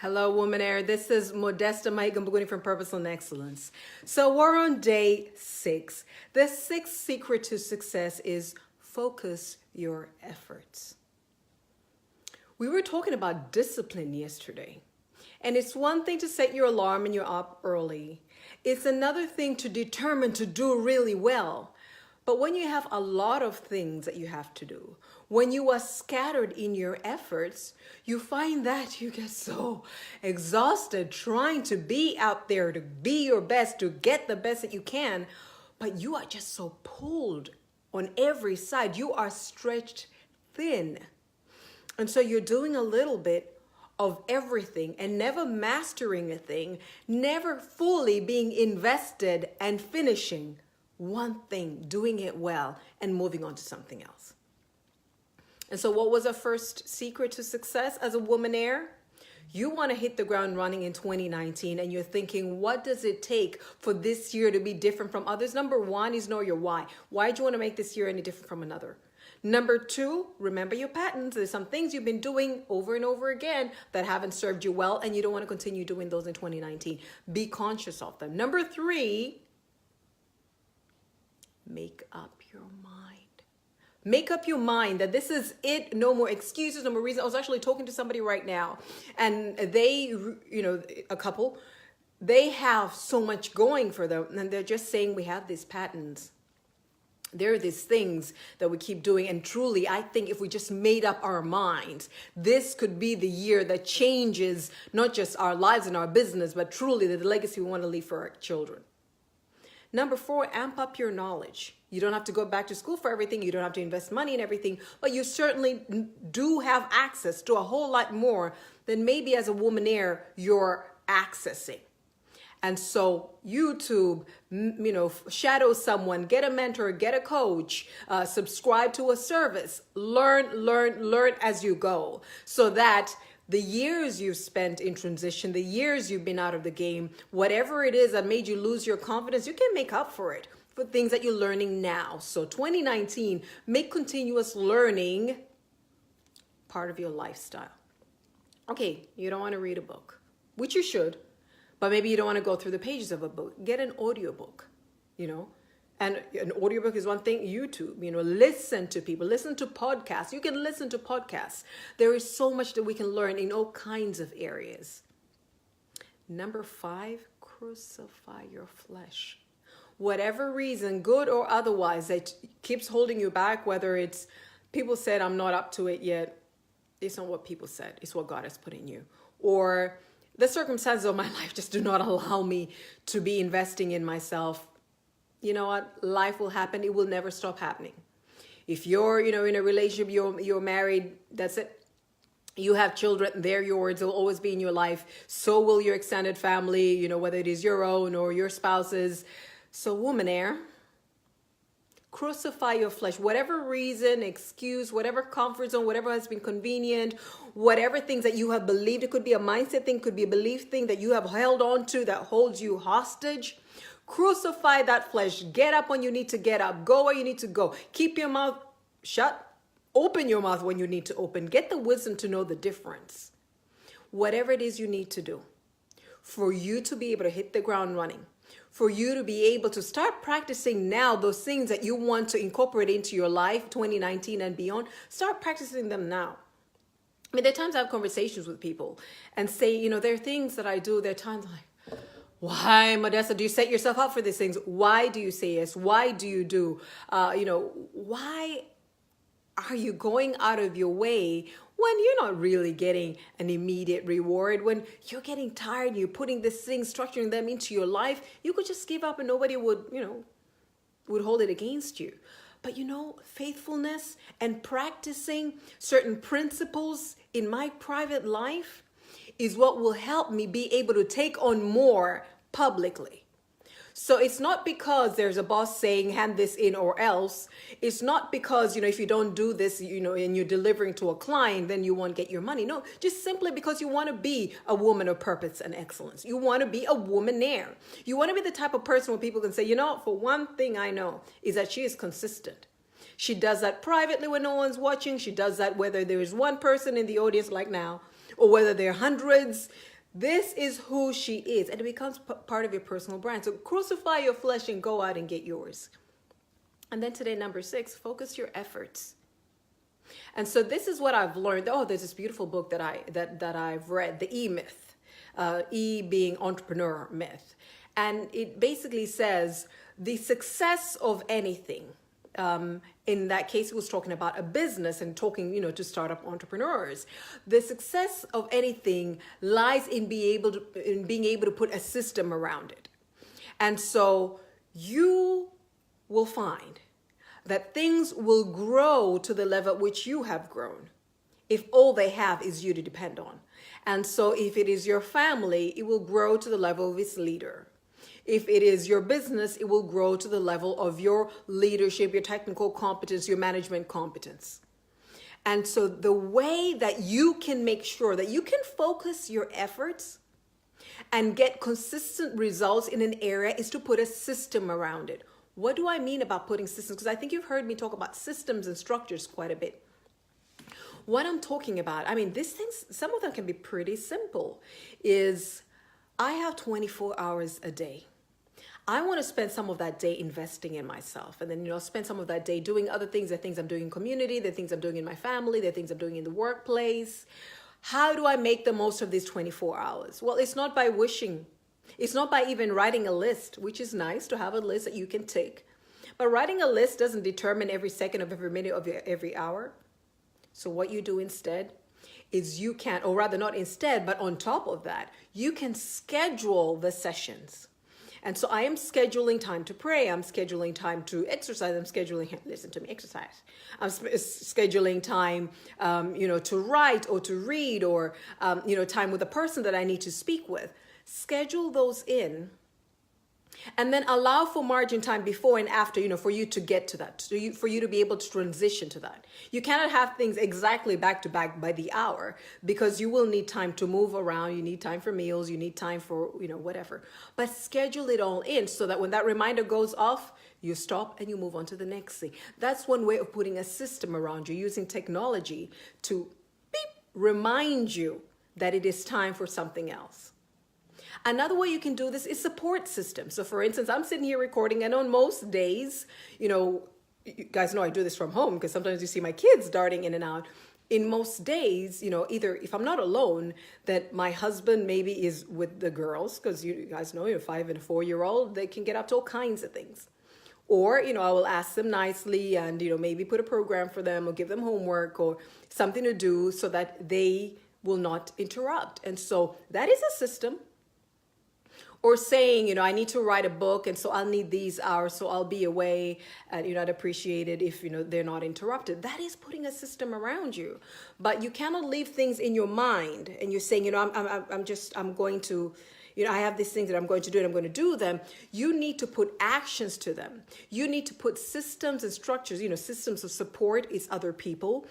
Hello, Womanaire. This is Modesta Maigambuguni from Purposeful and Excellence. So we're on day 6. The sixth secret to success is focus your efforts. We were talking about discipline yesterday. And it's one thing to set your alarm and you're up early. It's another thing to determine to do really well. But when you have a lot of things that you have to do, when you are scattered in your efforts, you find that you get so exhausted trying to be out there, to be your best, to get the best that you can, but you are just so pulled on every side. You are stretched thin. And so you're doing a little bit of everything and never mastering a thing, never fully being invested and finishing one thing, doing it well, and moving on to something else. And so what was our first secret to success as a Womanaire? You want to hit the ground running in 2019 and you're thinking, what does it take for this year to be different from others? Number 1 is know your why. Why do you want to make this year any different from another? Number 2, remember your patterns. There's some things you've been doing over and over again that haven't served you well and you don't want to continue doing those in 2019. Be conscious of them. Number 3, make up your mind. Make up your mind that this is it. No more excuses, no more reason. I was actually talking to somebody right now and they, a couple, they have so much going for them and they're just saying we have these patterns. There are these things that we keep doing. And truly, I think if we just made up our minds, this could be the year that changes not just our lives and our business, but truly the legacy we want to leave for our children. Number 4, amp up your knowledge. You don't have to go back to school for everything. You don't have to invest money in everything, but you certainly do have access to a whole lot more than maybe as a Womanaire you're accessing. And so YouTube, shadow someone, get a mentor, get a coach, subscribe to a service, learn as you go so that the years you've spent in transition, the years you've been out of the game, whatever it is that made you lose your confidence, you can make up for it for things that you're learning now. So 2019, make continuous learning part of your lifestyle. Okay, you don't want to read a book, which you should, but maybe you don't want to go through the pages of a book. Get an audiobook, And an audiobook is one thing. YouTube, listen to people, listen to podcasts. You can listen to podcasts. There is so much that we can learn in all kinds of areas. Number 5, crucify your flesh. Whatever reason, good or otherwise, that keeps holding you back, whether it's people said, I'm not up to it yet. It's not what people said. It's what God has put in you. Or the circumstances of my life just do not allow me to be investing in myself. You know what? Life will happen. It will never stop happening. If you're, in a relationship, you're married, that's it. You have children, they're yours. They'll always be in your life. So will your extended family, whether it is your own or your spouse's. So Womanaire, crucify your flesh. Whatever reason, excuse, whatever comfort zone, whatever has been convenient, whatever things that you have believed. It could be a mindset thing, could be a belief thing that you have held on to that holds you hostage. Crucify that flesh. Get up when you need to get up. Go where you need to go. Keep your mouth shut. Open your mouth when you need to open. Get the wisdom to know the difference. Whatever it is you need to do for you to be able to hit the ground running, for you to be able to start practicing now those things that you want to incorporate into your life, 2019 and beyond, start practicing them now. I mean, there are times I have conversations with people and say, there are things that I do. There are times like, why, Modesta, do you set yourself up for these things? Why do you say yes? Why do you do? Why are you going out of your way when you're not really getting an immediate reward? When you're getting tired, you're putting these things, structuring them into your life, you could just give up and nobody would hold it against you. But faithfulness and practicing certain principles in my private life is what will help me be able to take on more publicly. So it's not because there's a boss saying hand this in or else. It's not because, if you don't do this, and you're delivering to a client, then you won't get your money. No, just simply because you want to be a woman of purpose and excellence. You want to be a Womanaire. You want to be the type of person where people can say, for one thing I know is that she is consistent. She does that privately when no one's watching. She does that whether there is one person in the audience like now or whether they're hundreds. This is who she is, and it becomes part of your personal brand. So crucify your flesh and go out and get yours. And then today, number 6, focus your efforts. And so this is what I've learned. Oh, there's this beautiful book that I've read, The E Myth, E being entrepreneur myth. And it basically says the success of anything, in that case, it was talking about a business and talking, to startup entrepreneurs. The success of anything lies in being able to put a system around it. And so you will find that things will grow to the level at which you have grown if all they have is you to depend on. And so if it is your family, it will grow to the level of its leader. If it is your business, it will grow to the level of your leadership, your technical competence, your management competence. And so the way that you can make sure that you can focus your efforts and get consistent results in an area is to put a system around it. What do I mean about putting systems? Because I think you've heard me talk about systems and structures quite a bit. What I'm talking about, these things, some of them can be pretty simple, is I have 24 hours a day. I want to spend some of that day investing in myself, and then, spend some of that day doing other things, the things I'm doing in community, the things I'm doing in my family, the things I'm doing in the workplace. How do I make the most of these 24 hours? Well, it's not by wishing. It's not by even writing a list, which is nice to have a list that you can take. But writing a list doesn't determine every second of every minute of every hour. So what you do instead is you can, or rather not instead, but on top of that, you can schedule the sessions. And so I am scheduling time to pray. I'm scheduling time to exercise. I'm scheduling, listen to me, exercise. I'm scheduling time, to write or to read, or, time with a person that I need to speak with. Schedule those in, and then allow for margin time before and after, for you to get to that, for you to be able to transition to that. You cannot have things exactly back to back by the hour, because you will need time to move around. You need time for meals. You need time for, whatever. But schedule it all in so that when that reminder goes off, you stop and you move on to the next thing. That's one way of putting a system around you, using technology to remind you that it is time for something else. Another way you can do this is support systems. So for instance, I'm sitting here recording, and on most days, you guys know I do this from home because sometimes you see my kids darting in and out. In most days, either if I'm not alone, that my husband maybe is with the girls, because you guys know, 5 and 4-year-old, they can get up to all kinds of things. Or, I will ask them nicely and, maybe put a program for them or give them homework or something to do so that they will not interrupt. And so that is a system. Or saying, I need to write a book, and so I'll need these hours, so I'll be away, and I'd appreciate it if they're not interrupted. That is putting a system around you. But you cannot leave things in your mind, and you're saying, I'm going to, I have these things that I'm going to do, and I'm going to do them. You need to put actions to them. You need to put systems and structures. Systems of support is other people.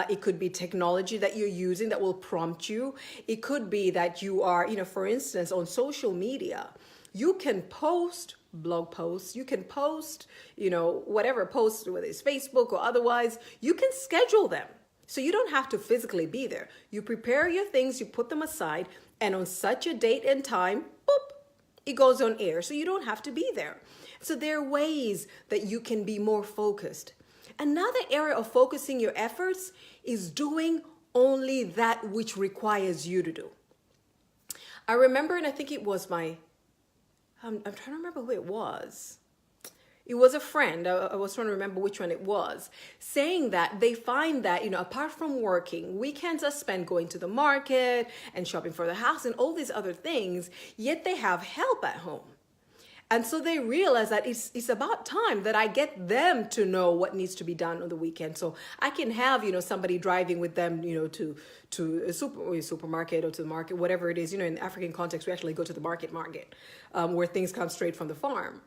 It could be technology that you're using that will prompt you. It could be that you are, for instance, on social media. You can post blog posts. You can post, whatever post, whether it's Facebook or otherwise. You can schedule them. So you don't have to physically be there. You prepare your things, you put them aside, and on such a date and time, boop, it goes on air. So you don't have to be there. So there are ways that you can be more focused. Another area of focusing your efforts is doing only that which requires you to do. I remember, and I think it was I'm trying to remember who it was. It was a friend, I was trying to remember which one it was, saying that they find that, apart from working, weekends are spent going to the market and shopping for the house and all these other things, yet they have help at home. And so they realize that it's about time that I get them to know what needs to be done on the weekend. So I can have, somebody driving with them, to a supermarket or to the market, whatever it is. In the African context, we actually go to the market, where things come straight from the farm.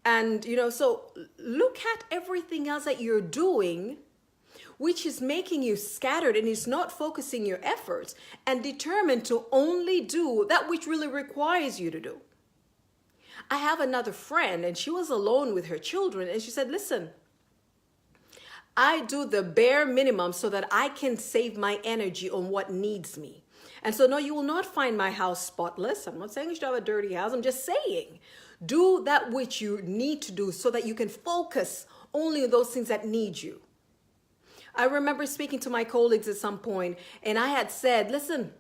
And, so look at everything else that you're doing, which is making you scattered and is not focusing your efforts, and determined to only do that which really requires you to do. I have another friend, and she was alone with her children, and she said, listen, I do the bare minimum so that I can save my energy on what needs me. And so, no, you will not find my house spotless. I'm not saying you should have a dirty house. I'm just saying do that which you need to do so that you can focus only on those things that need you. I remember speaking to my colleagues at some point, and I had said, listen,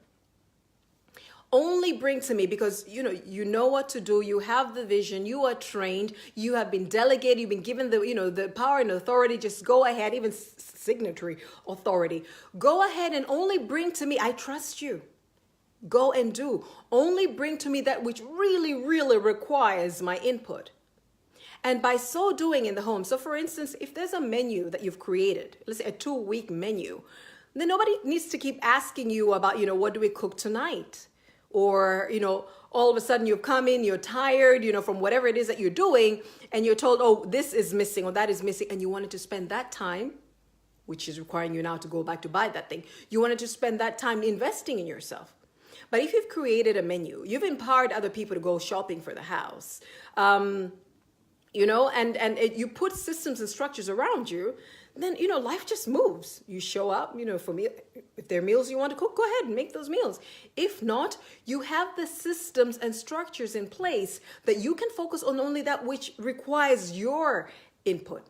only bring to me, because you know what to do, you have the vision, you are trained, you have been delegated, you've been given the power and authority. Just go ahead, even signatory authority, go ahead and only bring to me. I trust you. Go and do. Only bring to me that which really, really requires my input. And by so doing in the home, so for instance, if there's a menu that you've created, let's say a 2-week menu, then nobody needs to keep asking you about, what do we cook tonight? Or, all of a sudden you've come in, you're tired, from whatever it is that you're doing, and you're told, oh, this is missing or that is missing, and you wanted to spend that time, which is requiring you now to go back to buy that thing. You wanted to spend that time investing in yourself. But if you've created a menu, you've empowered other people to go shopping for the house, and you put systems and structures around you, then, life just moves. You show up, for me, if there are meals you want to cook, go ahead and make those meals. If not, you have the systems and structures in place that you can focus on only that which requires your input.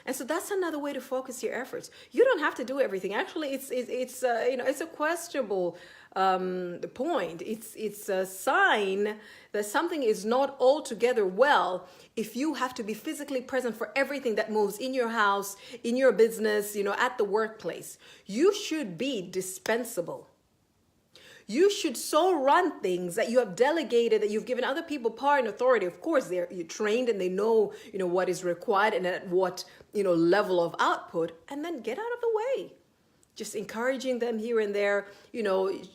And so that's another way to focus your efforts. You don't have to do everything. Actually, it's a questionable point. It's a sign that something is not altogether well if you have to be physically present for everything that moves in your house, in your business, at the workplace. You should be dispensable. You should so run things that you have delegated, that you've given other people power and authority. Of course, you're trained and they know, what is required and at what, level of output, and then get out of the way. Just encouraging them here and there,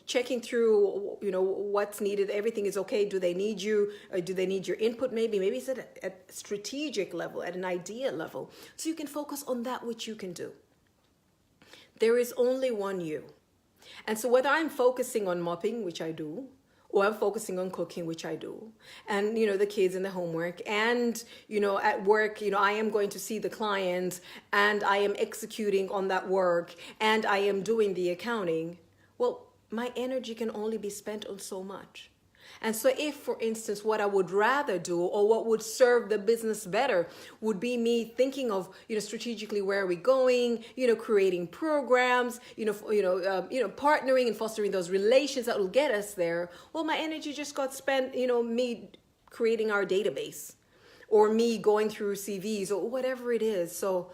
checking through, what's needed. Everything is okay. Do they need you? Do they need your input? Maybe it's at a strategic level, at an idea level. So you can focus on that which you can do. There is only one you. And so whether I'm focusing on mopping, which I do, or I'm focusing on cooking, which I do, and, the kids and the homework, and, at work, I am going to see the clients, and I am executing on that work, and I am doing the accounting, well, my energy can only be spent on so much. And so if, for instance, what I would rather do or what would serve the business better would be me thinking of, strategically, where are we going, creating programs, partnering and fostering those relations that will get us there. Well, my energy just got spent, me creating our database or me going through CVs or whatever it is. So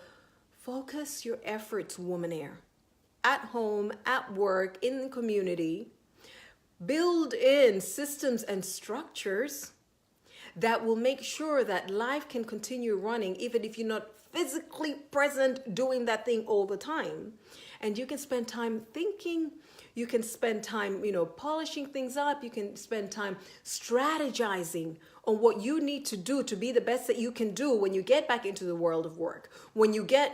focus your efforts, Womanaire, at home, at work, in the community. Build in systems and structures that will make sure that life can continue running, even if you're not physically present doing that thing all the time. And you can spend time thinking, you can spend time, polishing things up, you can spend time strategizing on what you need to do to be the best that you can do when you get back into the world of work, when you get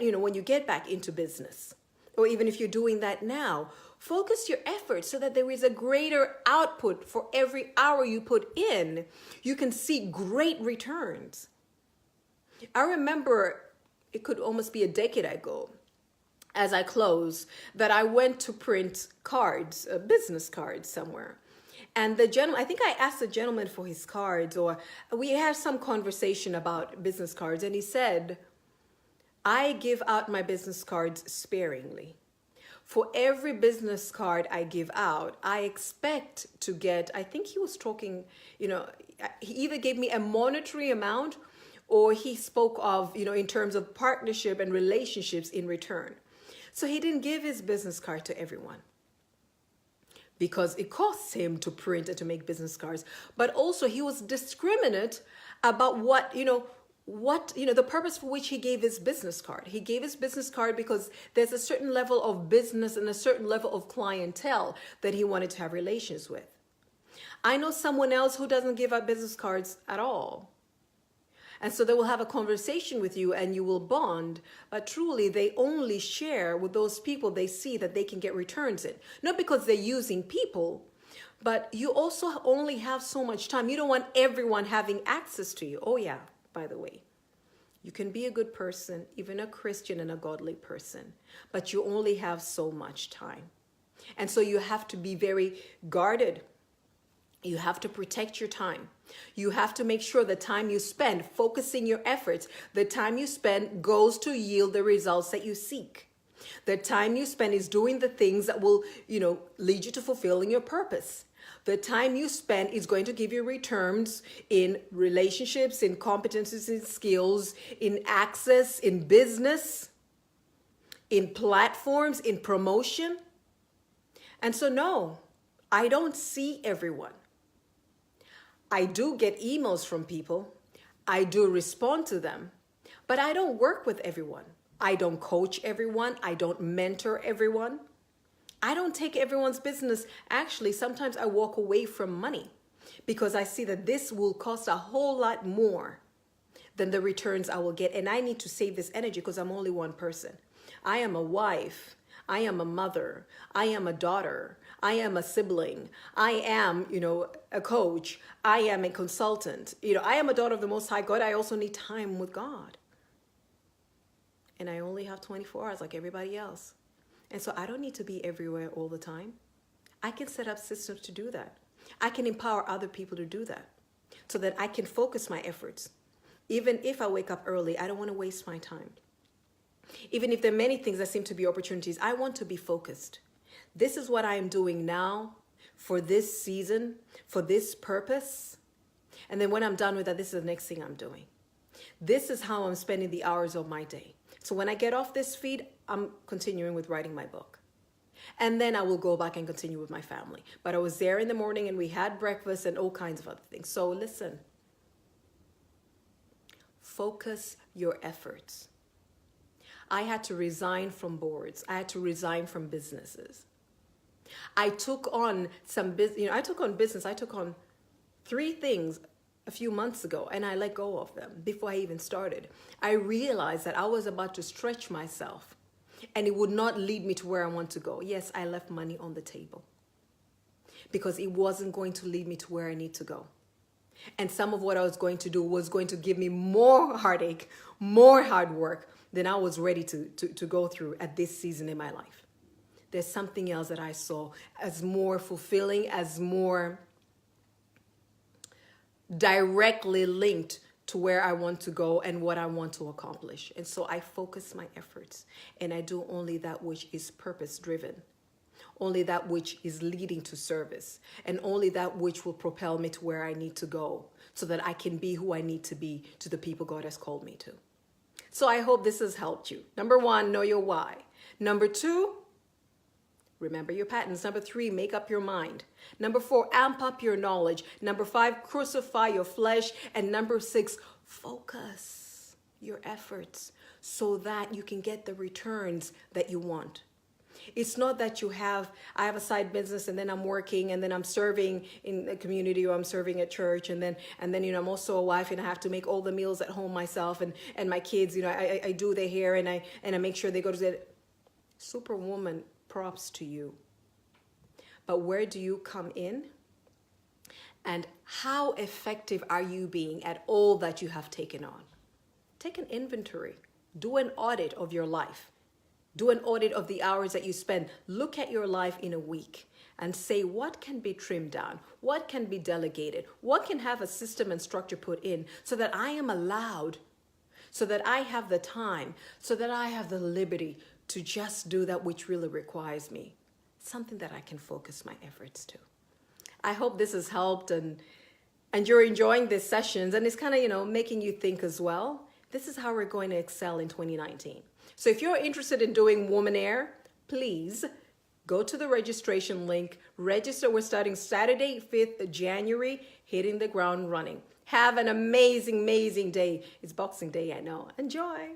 back into business, or even if you're doing that now. Focus your efforts so that there is a greater output for every hour you put in. You can see great returns. I remember, it could almost be a decade ago, as I close, that I went to print cards, business cards somewhere. And the gentleman, I think I asked the gentleman for his cards, or we had some conversation about business cards, and he said, I give out my business cards sparingly. For every business card I give out, I expect to get, I think he was talking, he either gave me a monetary amount or he spoke of, in terms of partnership and relationships in return. So he didn't give his business card to everyone because it costs him to print and to make business cards. But also he was discriminate about what, the purpose for which he gave his business card. He gave his business card because there's a certain level of business and a certain level of clientele that he wanted to have relations with. I know someone else who doesn't give out business cards at all. And so they will have a conversation with you and you will bond, but truly they only share with those people they see that they can get returns in. Not because they're using people, but you also only have so much time. You don't want everyone having access to you. Oh yeah. By the way, you can be a good person, even a Christian and a godly person, but you only have so much time. And so you have to be very guarded. You have to protect your time. You have to make sure the time you spend focusing your efforts, the time you spend goes to yield the results that you seek. The time you spend is doing the things that will, lead you to fulfilling your purpose. The time you spend is going to give you returns in relationships, in competencies, in skills, in access, in business, in platforms, in promotion. And so, no, I don't see everyone. I do get emails from people. I do respond to them, but I don't work with everyone. I don't coach everyone. I don't mentor everyone. I don't take everyone's business. Actually, sometimes I walk away from money because I see that this will cost a whole lot more than the returns I will get. And I need to save this energy because I'm only one person. I am a wife. I am a mother. I am a daughter. I am a sibling. I am, a coach. I am a consultant. I am a daughter of the Most High God. I also need time with God. And I only have 24 hours like everybody else. And so I don't need to be everywhere all the time. I can set up systems to do that. I can empower other people to do that so that I can focus my efforts. Even if I wake up early, I don't want to waste my time. Even if there are many things that seem to be opportunities, I want to be focused. This is what I am doing now for this season, for this purpose. And then when I'm done with that, this is the next thing I'm doing. This is how I'm spending the hours of my day. So when I get off this feed, I'm continuing with writing my book. And then I will go back and continue with my family. But I was there in the morning and we had breakfast and all kinds of other things. So listen, focus your efforts. I had to resign from boards. I had to resign from businesses. I took on I took on business. I took on 3 things a few months ago and I let go of them before I even started. I realized that I was about to stretch myself and it would not lead me to where I want to go. Yes, I left money on the table because it wasn't going to lead me to where I need to go. And some of what I was going to do was going to give me more heartache, more hard work than I was ready to go through at this season in my life. There's something else that I saw as more fulfilling, as more directly linked to where I want to go and what I want to accomplish. And so I focus my efforts and I do only that which is purpose driven, only that which is leading to service, and only that which will propel me to where I need to go so that I can be who I need to be to the people God has called me to. So I hope this has helped you. Number 1, know your why. Number 2, remember your patterns. Number 3, make up your mind. Number 4, amp up your knowledge. Number 5, crucify your flesh. And number 6, focus your efforts so that you can get the returns that you want. It's not that I have a side business and then I'm working and then I'm serving in the community or I'm serving at church and then I'm also a wife and I have to make all the meals at home myself and my kids, I do their hair and I make sure they go to the Superwoman. Props to you. But where do you come in? And how effective are you being at all that you have taken on? Take an inventory. Do an audit of your life. Do an audit of the hours that you spend. Look at your life in a week and say what can be trimmed down, what can be delegated, what can have a system and structure put in so that I am allowed, so that I have the time, so that I have the liberty to just do that which really requires me. Something that I can focus my efforts to. I hope this has helped and you're enjoying these sessions and it's kind of, making you think as well. This is how we're going to excel in 2019. So if you're interested in doing Womanaire, please go to the registration link. Register. We're starting Saturday, 5th January, hitting the ground running. Have an amazing, amazing day. It's Boxing Day, I know. Enjoy.